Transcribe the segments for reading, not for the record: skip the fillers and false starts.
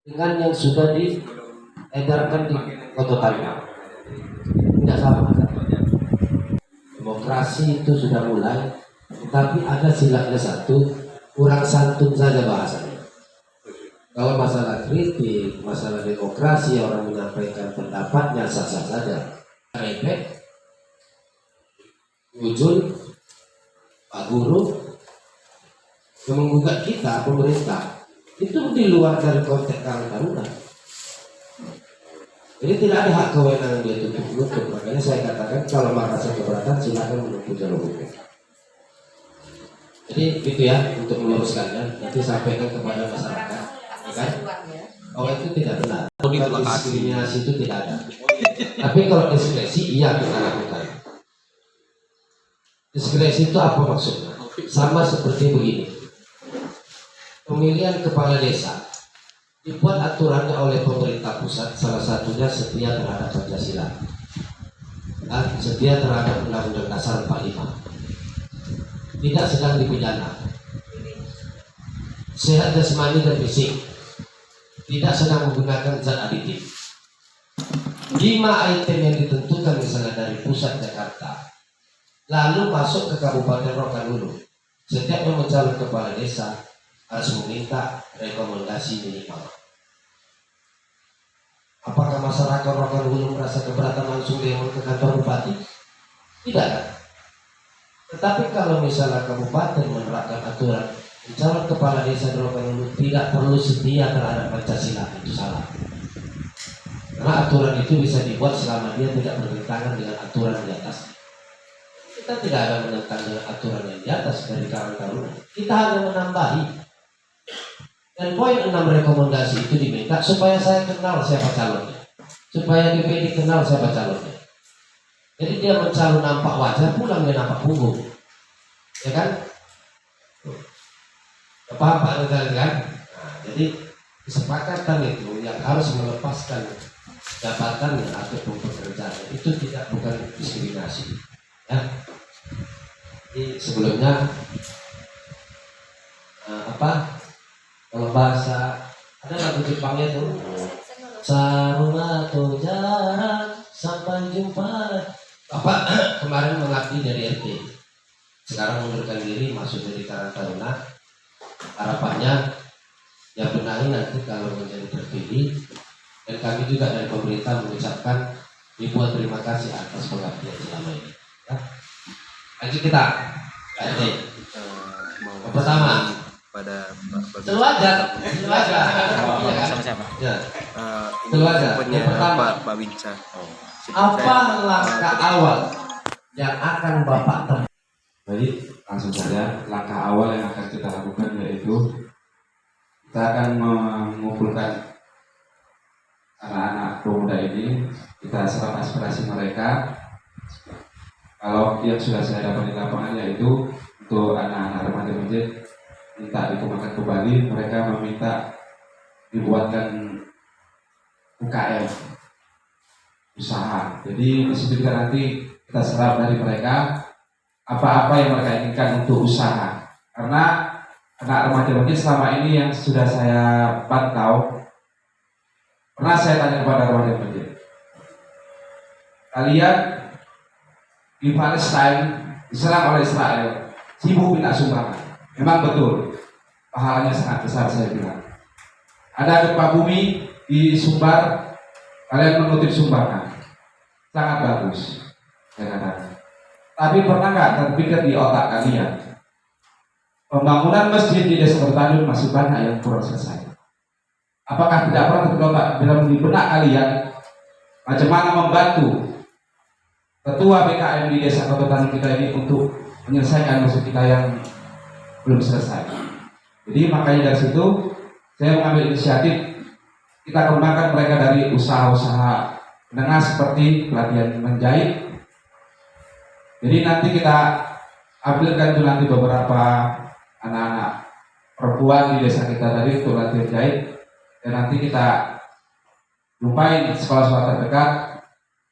dengan yang sudah diedarkan di Kota Tangerang. Tidak sama. Demokrasi itu sudah mulai, tapi ada silapnya satu, kurang santun saja bahasanya. Kalau masalah kritik, masalah demokrasi, orang menyampaikan pendapatnya sah-sah saja. Repek, Ujul, Pak Guru, yang menggugat kita, pemerintah, itu di luar dari konteks Karang Taruna. Jadi tidak ada hak kewenangan dia tutup-tutup. Makanya saya katakan kalau merasa keberatan silakan menempuh jalur hukum. Jadi itu ya untuk meluruskannya, nanti sampaikan kepada masyarakat. Kan? Oh itu tidak benar. Diskriminasi itu tidak ada. Tapi kalau diskresi iya kita lakukan. Diskresi itu apa maksudnya? Sama seperti begini. Pemilihan kepala desa dibuat aturannya oleh pemerintah pusat, salah satunya setia terhadap Pancasila dan setia terhadap Undang-Undang Dasar 45. Tidak sedang dipidana, sehat jasmani dan fisik, tidak sedang menggunakan zat aditif. 5 item yang ditentukan misalnya dari pusat Jakarta, lalu masuk ke Kabupaten Rokan-Hulu. Setiap yang mencalon kepala desa harus meminta rekomendasi minimal. Apakah masyarakat Rokan-Hulu merasa keberatan langsung demo ke kantor bupati? Tidak kan? Tetapi kalau misalnya kabupaten menerapkan aturan mencalon kepala desa di Rokan-Hulu tidak perlu setia terhadap Pancasila, itu salah. Karena aturan itu bisa dibuat selama dia tidak bertentangan dengan aturan di atas. Kita tidak ada menentang dengan aturan yang di atas dari Karang Taruna. Kita hanya menambahi. Dan poin 6 rekomendasi itu diminta supaya saya kenal siapa calonnya, supaya DPD kenal siapa calonnya. Jadi dia mencalon nampak wajah, pulang dia nampak punggung, ya kan? Paham Pak Nurdin kan? Nah, jadi kesepakatan itu yang harus melepaskan jabatannya atau pekerjaannya itu bukan diskriminasi. Ya. Jadi sebelumnya kalau bahasa ada lagu Jepangnya tuh saruna atau jarang sampai jumpa. Bapak kemarin mengabdi dari RT, sekarang mundurkan diri masuk jadi Karang Taruna. Harapannya yang benahi nanti kalau menjadi terpilih, dan kami juga dari pemerintah mengucapkan ribuan terima kasih atas pengabdian selama ini. Ya. Lanjut kita RT. Pertama pada Seluaga sama siapa? Ya. Ini punya pertama Pak Winca. Apa langkah awal yang akan Bapak tempuh? Jadi langsung saja langkah awal yang akan kita lakukan yaitu kita akan mengumpulkan anak-anak pemuda ini, kita serap aspirasi mereka. Kalau yang sudah saya dapat di lapangan yaitu untuk anak-anak remaja masjid minta dikembangkan kembali, mereka meminta dibuatkan UKM usaha. Jadi di situ kita nanti kita serap dari mereka apa-apa yang mereka inginkan untuk usaha. Karena anak remaja mungkin selama ini yang sudah saya pantau, pernah saya tanya kepada remaja mungkin, kalian di Palestina diserang oleh Israel, sibuk minta sumbangan. Memang betul, pahalanya sangat besar saya bilang. Ada gempa bumi di Sumbar, kalian mengutip sumbangan, sangat bagus, saya katakan. Tapi pernah nggak terpikir di otak kalian, pembangunan masjid di Desa Bertanjung masih banyak yang kurang selesai? Apakah tidak pernah terpikir dalam di benak kalian bagaimana membantu ketua BKM di Desa Bertanjung kita ini untuk menyelesaikan masjid kita yang belum selesai? Jadi makanya dari situ saya mengambil inisiatif, kita kembangkan mereka dari usaha-usaha menengah seperti pelatihan menjahit. Jadi nanti kita ambilkan itu nanti beberapa anak-anak perempuan di desa kita tadi untuk latihan jahit, dan nanti kita lupain sekolah-sekolah terdekat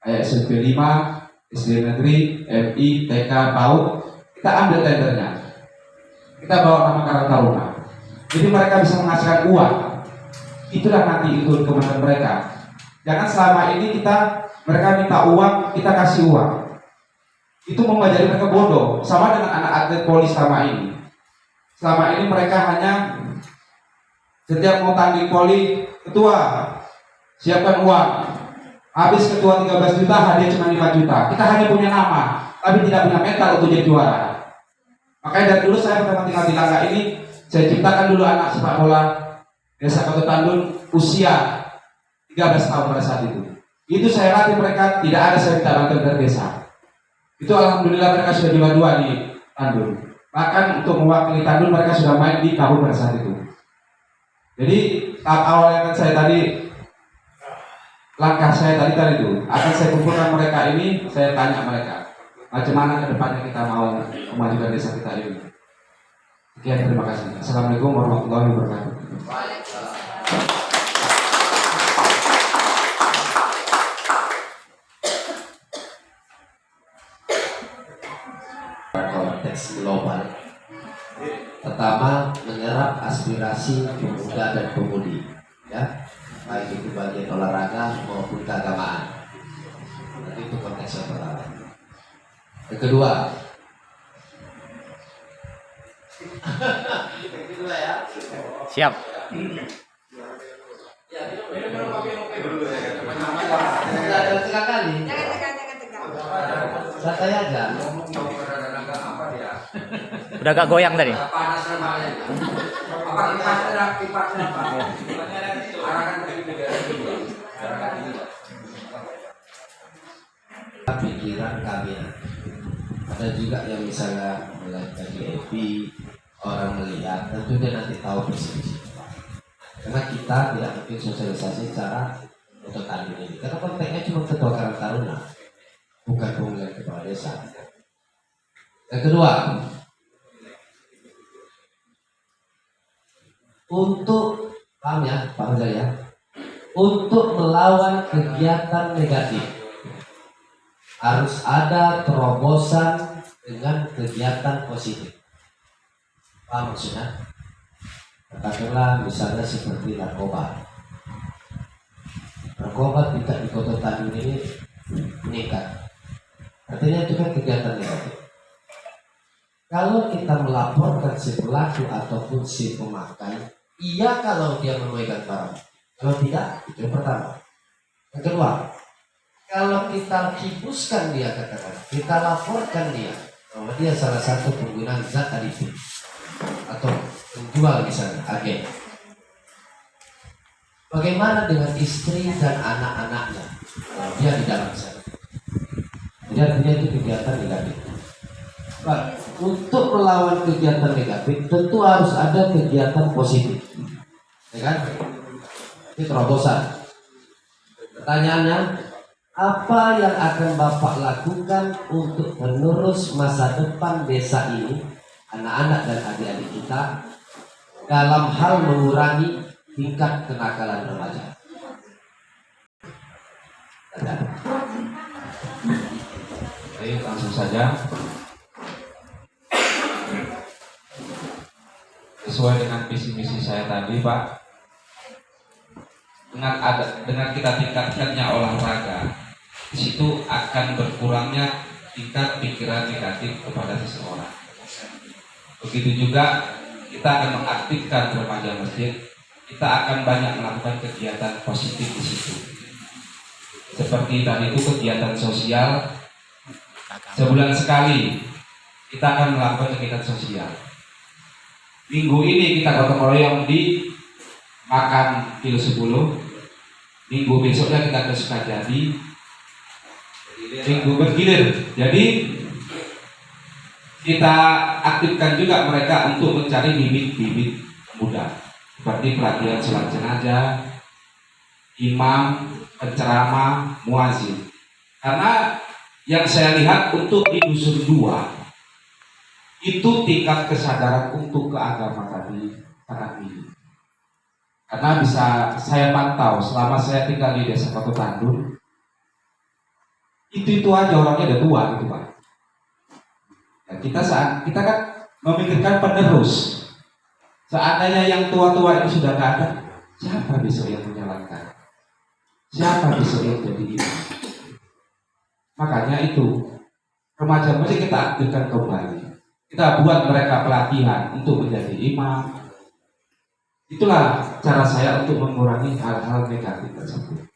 kayak SMP 5, SD Negeri, MI, TK, PAUD, kita ambil tendernya. Kita bawa nama Karang Taruna. Jadi mereka bisa menghasilkan uang. itulah nanti itu kemenangan mereka. Jangan selama ini mereka minta uang, kita kasih uang. Itu mengajari mereka bodoh. Sama dengan anak atlet poli selama ini. Selama ini mereka hanya setiap mau tanding poli, ketua siapkan uang. Habis ketua 13 juta, hadiah cuma 5 juta. Kita hanya punya nama, tapi tidak punya mental untuk jadi juara. Makanya dari dulu saya pertama tinggal di Langga ini, saya ciptakan dulu anak sepak bola Desa Batu Tandun usia 13 tahun pada saat itu. Itu saya latih mereka, tidak ada saya minta bantuan dari desa. Itu alhamdulillah mereka sudah juara 2 di Tandun. Bahkan untuk mewakili Tandun mereka sudah main di Kabul pada saat itu. Jadi tahap awalnya kan saya tadi, langkah saya tadi itu akan saya kumpulkan mereka ini, saya tanya mereka macam mana ke depannya kita mau memajukan desa kita ini. Sekian, terima kasih. Assalamualaikum warahmatullahi wabarakatuh. Konteks global. Pertama, menyerap aspirasi pemuda dan pemudi, ya, baik itu bagian olahraga maupun keagamaan. Jadi itu konteks yang pertama. Yang kedua, ya. Siap. Ada 3 kali. Jangan tegang. Santai aja. Udah agak goyang tadi. Pikiran kami. Ada juga yang misalnya melihat di FB, orang melihat, tentu dia nanti tahu persis. Karena kita tidak mungkin sosialisasi secara untuk tanding ini. Karena konteksnya cuma ketua Karang Taruna, bukan pemilihan kepala desa. Yang kedua, untuk paham ya, Pak Rizal ya, untuk melawan kegiatan negatif harus ada terobosan dengan kegiatan positif. Apa maksudnya? Katakanlah misalnya seperti narkoba. Narkoba tingkat di Kota Tandun ini meningkat. Artinya itu kan kegiatan negatif. Kalau kita melaporkan si pelaku ataupun si pemakai, iya kalau dia memegang barang. Kalau tidak, itu yang pertama. Yang kedua, kalau kita hibuskan dia, katakan, kita laporkan dia bahwa dia salah satu pengguna zat adiktif atau penjual misalnya, agen. Bagaimana dengan istri dan anak-anaknya? Kalau dia di dalam sana. Jadi artinya itu kegiatan negatif. Nah, untuk melawan kegiatan negatif tentu harus ada kegiatan positif, ya kan? Ini terobosan. Pertanyaannya, apa yang akan Bapak lakukan untuk menerus masa depan desa ini, anak-anak dan adik-adik kita, dalam hal mengurangi tingkat kenakalan remaja? Baik, langsung saja. Sesuai dengan visi misi saya tadi, Pak, dengan kita tingkatkannya olahraga, di situ akan berkurangnya tingkat pikiran negatif kepada seseorang. Begitu juga kita akan mengaktifkan remaja masjid, kita akan banyak melakukan kegiatan positif di situ. Seperti tadi itu kegiatan sosial, sebulan sekali kita akan melakukan kegiatan sosial. Minggu ini kita gotong royong di makan kilo 10. Minggu besoknya kita ke Sukajadi. Minggu bergilir. Jadi kita aktifkan juga mereka untuk mencari bibit-bibit muda, seperti pelatihan sholat jenazah, imam, penceramah, muazin. Karena yang saya lihat untuk di dusun 2 itu tingkat kesadaran untuk keagamaan tadi sangat tinggi. Karena bisa saya pantau selama saya tinggal di Desa Batu Tandun, itu aja orangnya udah tua gitu, Pak. Ya, kita kan memikirkan penerus. Seandainya yang tua-tua itu sudah nggak ada, siapa besok yang menjalankan? Siapa besok yang jadi imam? Makanya itu remaja mesti kita aktifkan kembali. Kita buat mereka pelatihan untuk menjadi imam. Itulah cara saya untuk mengurangi hal-hal negatif tersebut.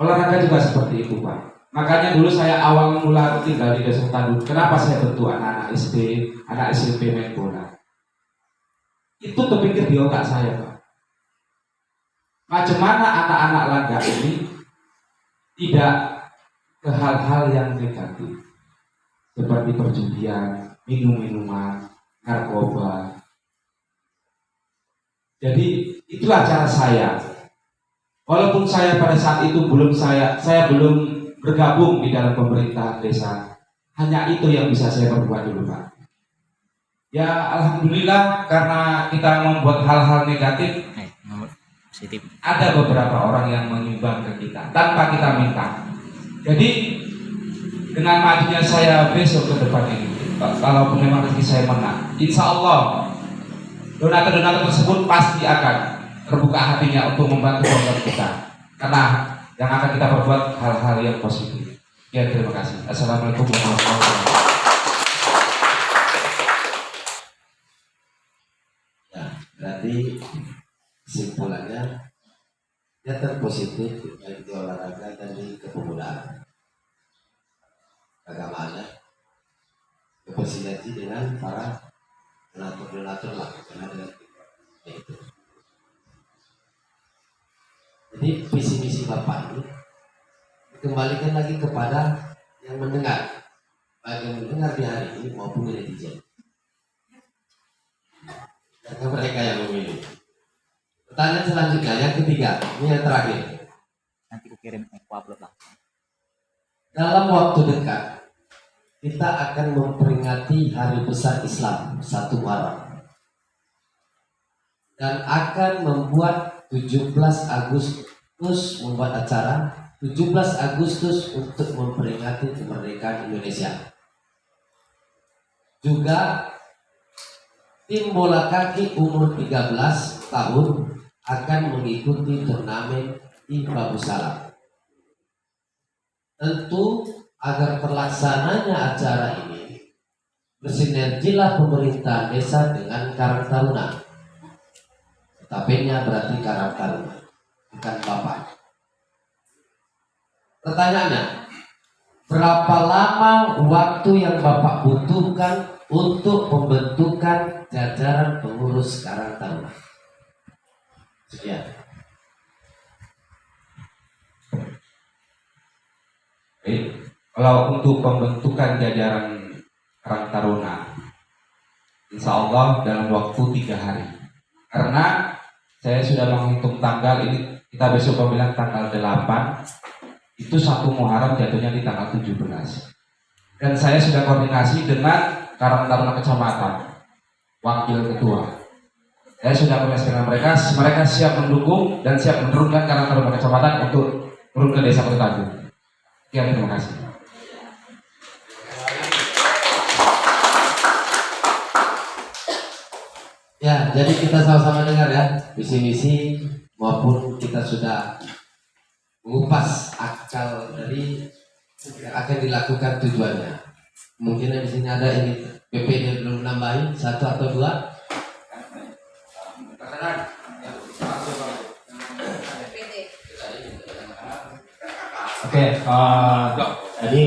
Olahraga juga seperti itu, Pak. Makanya dulu saya awal mula tinggal di Desa Tandun. Kenapa saya bentuk anak-anak SD, anak SMP main bola? Itu terpikir di otak saya, Pak. Macam mana anak-anak Langga ini tidak ke hal-hal yang negatif, seperti perjudian, minum-minuman, narkoba. Jadi itulah cara saya. Walaupun saya pada saat itu saya belum bergabung di dalam pemerintahan desa, hanya itu yang bisa saya perbuat dulu, Pak. Ya alhamdulillah, karena kita membuat hal-hal negatif, Positif. ada beberapa orang yang menyumbang ke kita tanpa kita minta. Jadi dengan majunya saya besok ke depan ini, kalaupun memang rezeki saya menang, insya Allah donatur-donatur tersebut pasti akan terbuka hatinya untuk membantu program kita, karena yang akan kita perbuat hal-hal yang positif. Ya, terima kasih. Assalamualaikum warahmatullahi wabarakatuh. Ya, berarti kesimpulannya ya terpositif baik di olahraga dan di kepemudaan. Bagaimana bersinergi dengan para donatur-donatur lah, karena dengan itu. Jadi visi misi Bapak ini dikembalikan lagi kepada yang mendengar, baik yang mendengar di hari ini maupun netizen. Karena mereka yang memilih. Pertanyaan selanjutnya, yang ketiga, ini yang terakhir. Nanti aku kirim upload lah. Dalam waktu dekat, kita akan memperingati Hari Besar Islam 1 Muharram dan akan membuat 17 Agustus membuat acara 17 Agustus untuk memperingati kemerdekaan Indonesia. Juga tim bola kaki umur 13 tahun akan mengikuti turnamen di Babu Salam. Tentu agar terlaksananya acara ini bersinergilah pemerintah desa dengan Karang Taruna. Tapi-nya berarti Karang Taruna, bukan Bapak. Pertanyaannya, berapa lama waktu yang Bapak butuhkan untuk pembentukan jajaran pengurus Karang Taruna? Sekian. Baik, kalau untuk pembentukan jajaran Karang Taruna, insya Allah dalam waktu 3 hari. Karena saya sudah menghitung tanggal ini, kita besok pemilihan tanggal 8, itu 1 Muharram jatuhnya di tanggal 17. Dan saya sudah koordinasi dengan Karang Taruna Kecamatan, wakil ketua. Saya sudah koordinasi dengan mereka siap mendukung dan siap menurunkan Karang Taruna Kecamatan untuk turun ke desa Kota Tanjung. Ya, terima kasih. Ya, jadi kita sama-sama dengar ya visi misi maupun kita sudah mengupas akal dari yang akan dilakukan tujuannya. Mungkin di sini ada ini PPD belum nambahin 1 atau 2. Oke, tadi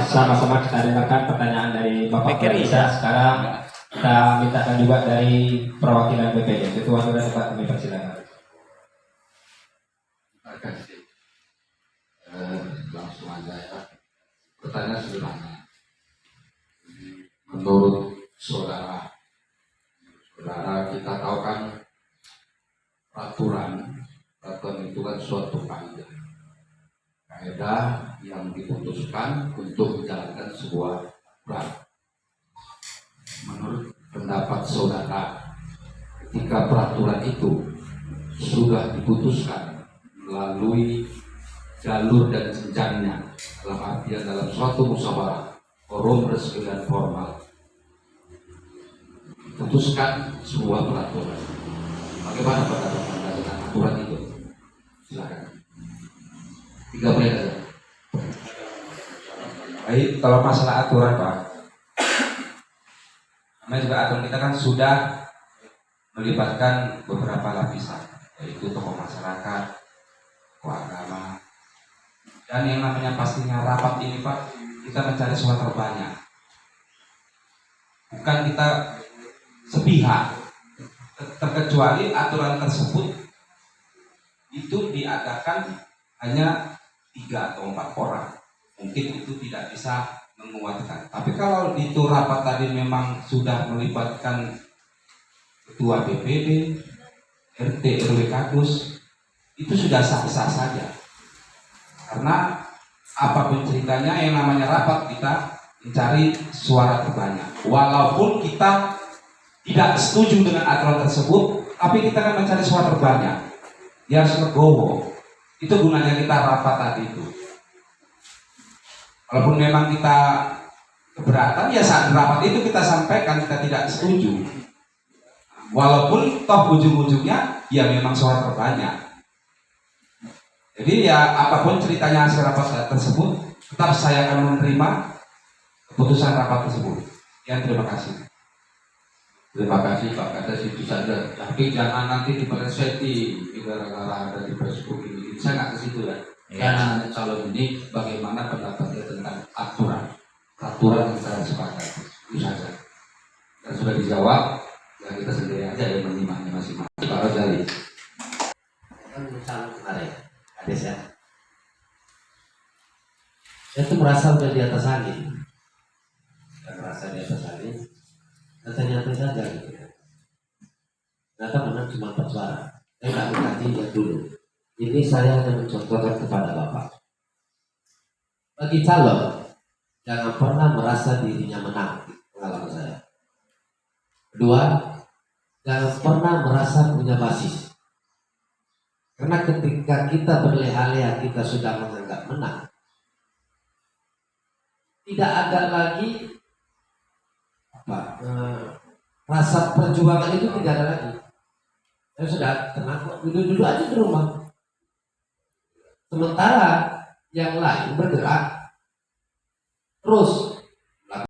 sama-sama kita dengarkan pertanyaan dari Bapak Pikir Isa. Sekarang kita mintakan juga dari perwakilan BPD. Ketua sudah dapat kami persilakan. Terima kasih. Langsung aja ya. Pertanyaan sederhana. Menurut saudara kita tahu kan peraturan itu kan suatu kaidah yang diputuskan untuk menjalankan sebuah aturan. Menurut pendapat saudara, ketika peraturan itu sudah diputuskan melalui jalur dan jenjangnya, dalam artian dalam suatu musyawarah, forum resmi dan formal, putuskan sebuah peraturan. Bagaimana pendapat Anda dengan aturan itu. Silakan. 3 menit aja. Baik, kalau masalah aturan Pak, karena juga aturan kita kan sudah melibatkan beberapa lapisan, yaitu tokoh masyarakat, tokoh agama, dan yang namanya pastinya rapat ini Pak, kita mencari suara terbanyak. Bukan kita sepihak, terkecuali aturan tersebut itu diadakan hanya 3 atau 4 orang. Mungkin itu tidak bisa menguatkan. Tapi kalau itu rapat tadi memang sudah melibatkan ketua BPD, RT, RW Kadus, itu sudah sah-sah saja. Karena apapun ceritanya yang namanya rapat kita mencari suara terbanyak. Walaupun kita tidak setuju dengan aturan tersebut, tapi kita akan mencari suara terbanyak. Dia harus legowo. Itu gunanya kita rapat tadi itu. Walaupun memang kita keberatan, ya saat rapat itu kita sampaikan kita tidak setuju. Walaupun toh ujung-ujungnya ya memang suara terbanyak. Jadi ya apapun ceritanya hasil rapat tersebut, tetap saya akan menerima keputusan rapat tersebut. Ya, terima kasih. Terima kasih Pak, kata situ saja. Tapi jangan nanti dipersepsi gara-gara ada di Facebook ini. Saya nggak ke situ ya. Karena calon ini bagaimana pendapatnya tentang aturan yang saya sepakati. Itu saja. Dan sudah dijawab, ya kita sendiri aja yang menyimaknya masing-masing. Pak Rojali. Kan calon kemarin, ada saya. Saya tuh merasa udah di atas angin. Dan merasa di atas angin. Dan ternyata saja gitu ya. Ternyata menang cuma 4 suara. Saya nggak mengkaji dia dulu. Ini saya hanya mencontohkan kepada Bapak. Bagi calon, jangan pernah merasa dirinya menang. Pengalaman saya. Kedua, jangan pernah merasa punya basis. Karena ketika kita berleha-leha kita sudah menganggap menang, tidak ada lagi rasa perjuangan itu tidak ada lagi. Saya sudah tenang kok, duduk-duduk aja di rumah. Sementara yang lain bergerak terus